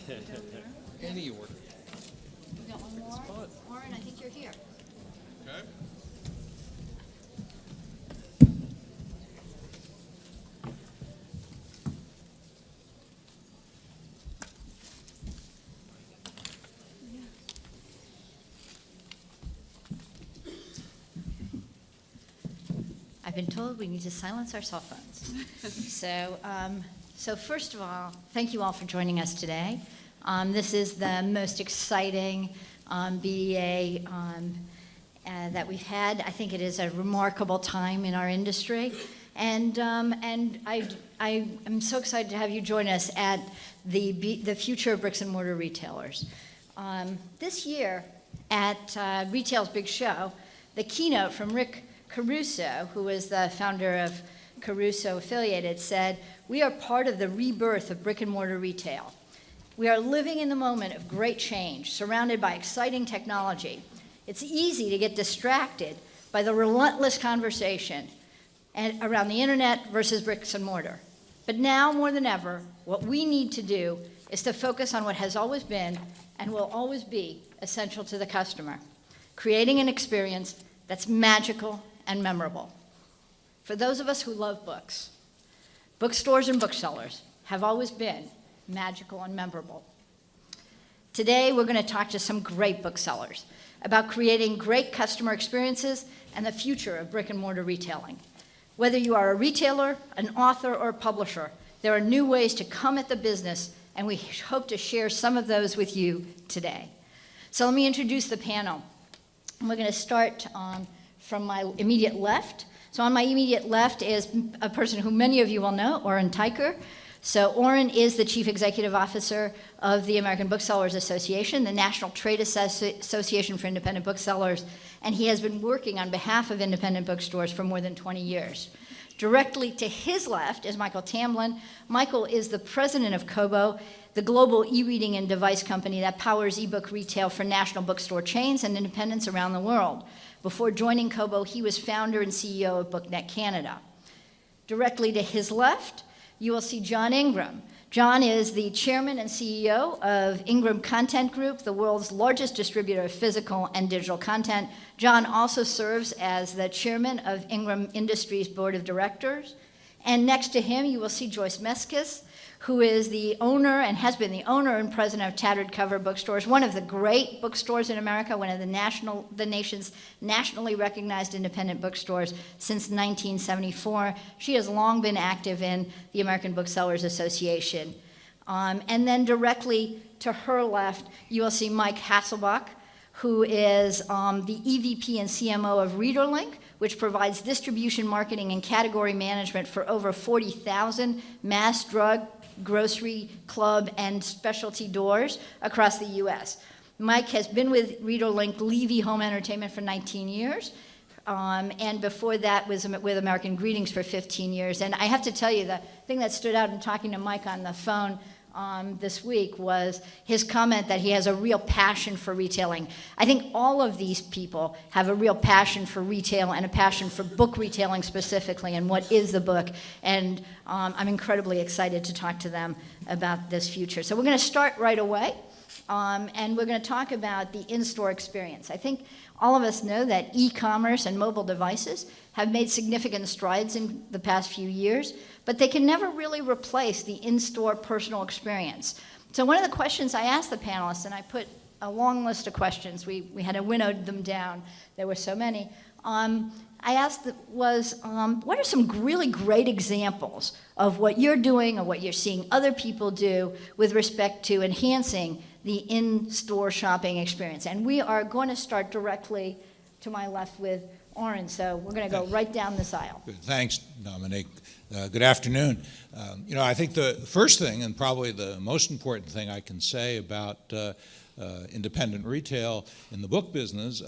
Any order. We got one more. Oren, I think you're here. Okay. I've been told we need to silence our cell phones. So first of all, thank you all for joining us today. This is the most exciting BEA that we've had. I think it is a remarkable time in our industry. And I am so excited to have you join us at the Future of Bricks and Mortar Retailers. This year at Retail's Big Show, the keynote from Rick Caruso, who is the founder of Caruso Affiliated, said, "We are part of the rebirth of brick and mortar retail. We are living in the moment of great change, surrounded by exciting technology. It's easy to get distracted by the relentless conversation around the internet versus bricks and mortar. But now more than ever, what we need to do is to focus on what has always been and will always be essential to the customer, creating an experience that's magical and memorable. For those of us who love books, bookstores and booksellers have always been magical and memorable. Today, we're going to talk to some great booksellers about creating great customer experiences and the future of brick and mortar retailing. Whether you are a retailer, an author, or a publisher, there are new ways to come at the business, and we hope to share some of those with you today. So let me introduce the panel. And we're going to start from my immediate left. So on my immediate left is a person who many of you will know, Oren Teicher. So Oren is the Chief Executive Officer of the American Booksellers Association, the National Trade Association for Independent Booksellers, and he has been working on behalf of independent bookstores for more than 20 years. Directly to his left is Michael Tamblyn. Michael is the president of Kobo, the global e-reading and device company that powers ebook retail for national bookstore chains and independents around the world. Before joining Kobo, he was founder and CEO of BookNet Canada. Directly to his left, you will see John Ingram. John is the chairman and CEO of Ingram Content Group, the world's largest distributor of physical and digital content. John also serves as the chairman of Ingram Industries Board of Directors. And next to him, you will see Joyce Meskis, who is the owner and has been the owner and president of Tattered Cover Bookstores, one of the great bookstores in America, one of the nation's nationally recognized independent bookstores since 1974. She has long been active in the American Booksellers Association. And then directly to her left, you will see Mike Hesselbach, who is the EVP and CMO of Readerlink, which provides distribution, marketing, and category management for over 40,000 mass drug, grocery, club, and specialty doors across the U.S. Mike has been with Readerlink Levy Home Entertainment for 19 years, and before that was with American Greetings for 15 years. And I have to tell you, the thing that stood out in talking to Mike on the phone this week was his comment that he has a real passion for retailing. I think all of these people have a real passion for retail and a passion for book retailing specifically and what is the book. And I'm incredibly excited to talk to them about this future. So we're going to start right away, and we're going to talk about the in-store experience. I think all of us know that e-commerce and mobile devices have made significant strides in the past few years, but they can never really replace the in-store personal experience. So one of the questions I asked the panelists, and I put a long list of questions, we had to winnow them down, there were so many, I asked was, what are some really great examples of what you're doing or what you're seeing other people do with respect to enhancing the in-store shopping experience? And we are going to start directly to my left with Oren, so we're going to go right down this aisle. Good. Thanks, Dominique. Good afternoon. I think the first thing, and probably the most important thing I can say about independent retail in the book business,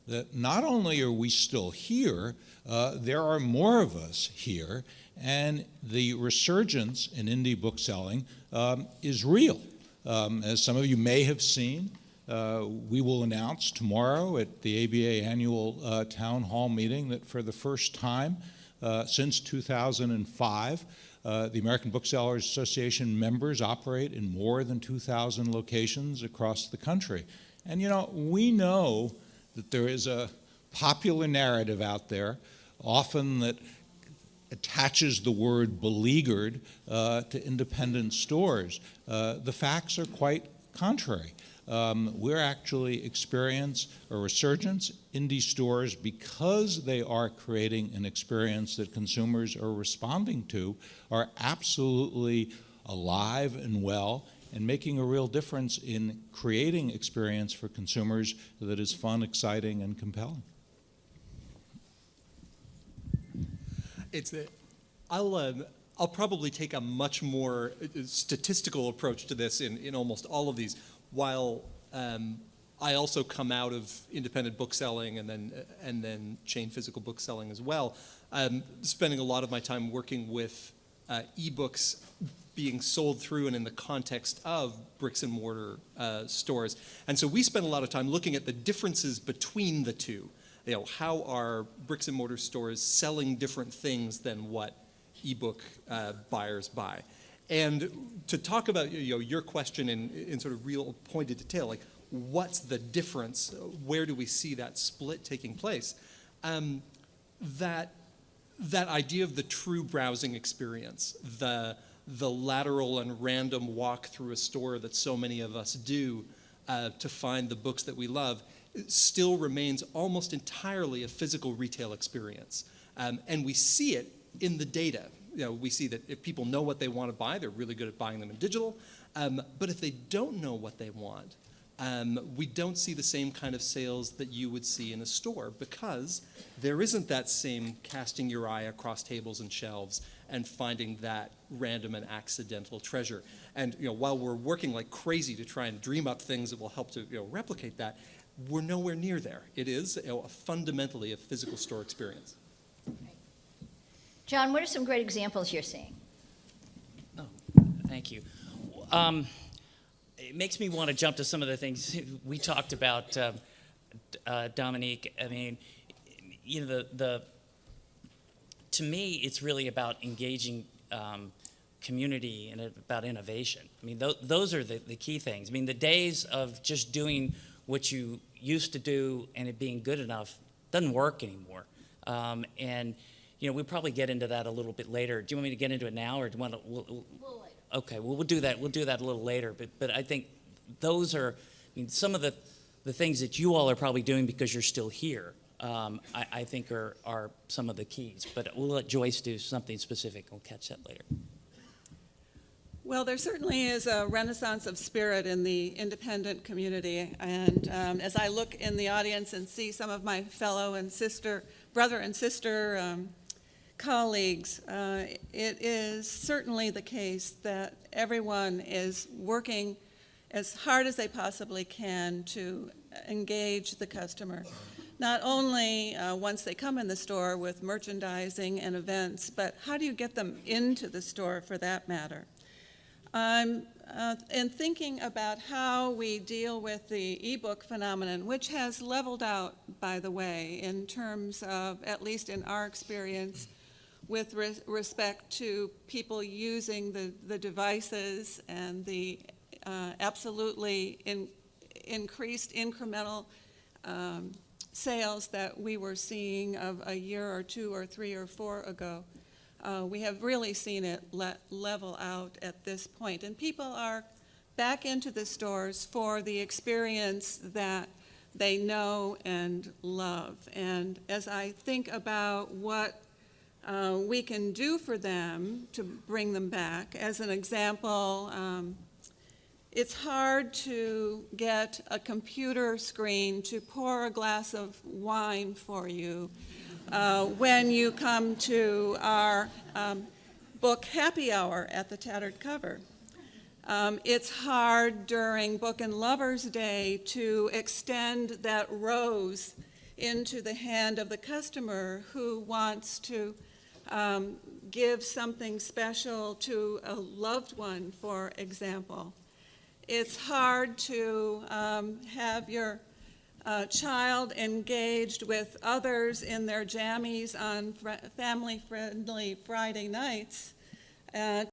that not only are we still here, there are more of us here, and the resurgence in indie book selling is real. As some of you may have seen, we will announce tomorrow at the ABA annual town hall meeting that for the first time since 2005, The American Booksellers Association members operate in more than 2,000 locations across the country. And we know that there is a popular narrative out there, often that attaches the word beleaguered to independent stores. The facts are quite contrary. We're actually experience a resurgence. Indie stores, because they are creating an experience that consumers are responding to, are absolutely alive and well and making a real difference in creating experience for consumers that is fun, exciting, and compelling. I'll probably take a much more statistical approach to this in almost all of these, while I also come out of independent bookselling and then chain physical bookselling as well, spending a lot of my time working with ebooks being sold through and in the context of bricks and mortar stores. And so we spend a lot of time looking at the differences between the two. How are bricks and mortar stores selling different things than what ebook buyers buy? And to talk about your question in sort of real pointed detail, like what's the difference? Where do we see that split taking place? That idea of the true browsing experience, the lateral and random walk through a store that so many of us do to find the books that we love, still remains almost entirely a physical retail experience. And we see it in the data. We see that if people know what they want to buy, they're really good at buying them in digital. But if they don't know what they want, we don't see the same kind of sales that you would see in a store, because there isn't that same casting your eye across tables and shelves and finding that random and accidental treasure. And while we're working like crazy to try and dream up things that will help to replicate that, we're nowhere near there. It is fundamentally a physical store experience. John, what are some great examples you're seeing? Oh, thank you. It makes me want to jump to some of the things we talked about, Dominique. I mean, to me, it's really about engaging community and about innovation. I mean, those are the key things. I mean, the days of just doing what you used to do and it being good enough doesn't work anymore. And we'll probably get into that a little bit later. Do you want me to get into it now, or do you want to? We'll later. Okay, well, we'll do that. We'll do that a little later. But I think those are, some of the things that you all are probably doing because you're still here. I think are some of the keys. But we'll let Joyce do something specific. We'll catch that later. Well, there certainly is a renaissance of spirit in the independent community, and as I look in the audience and see some of my fellow and brother and sister colleagues, it is certainly the case that everyone is working as hard as they possibly can to engage the customer. Not only once they come in the store with merchandising and events, but how do you get them into the store for that matter? And thinking about how we deal with the ebook phenomenon, which has leveled out, by the way, in terms of, at least in our experience, with respect to people using the devices and the absolutely increased incremental sales that we were seeing of a year or two or three or four ago. We have really seen it level out at this point. And people are back into the stores for the experience that they know and love. And as I think about what we can do for them to bring them back, as an example, it's hard to get a computer screen to pour a glass of wine for you when you come to our book happy hour at the Tattered Cover. It's hard during Book and Lovers Day to extend that rose into the hand of the customer who wants to give something special to a loved one, for example. It's hard to have your child engaged with others in their jammies on family-friendly Friday nights uh,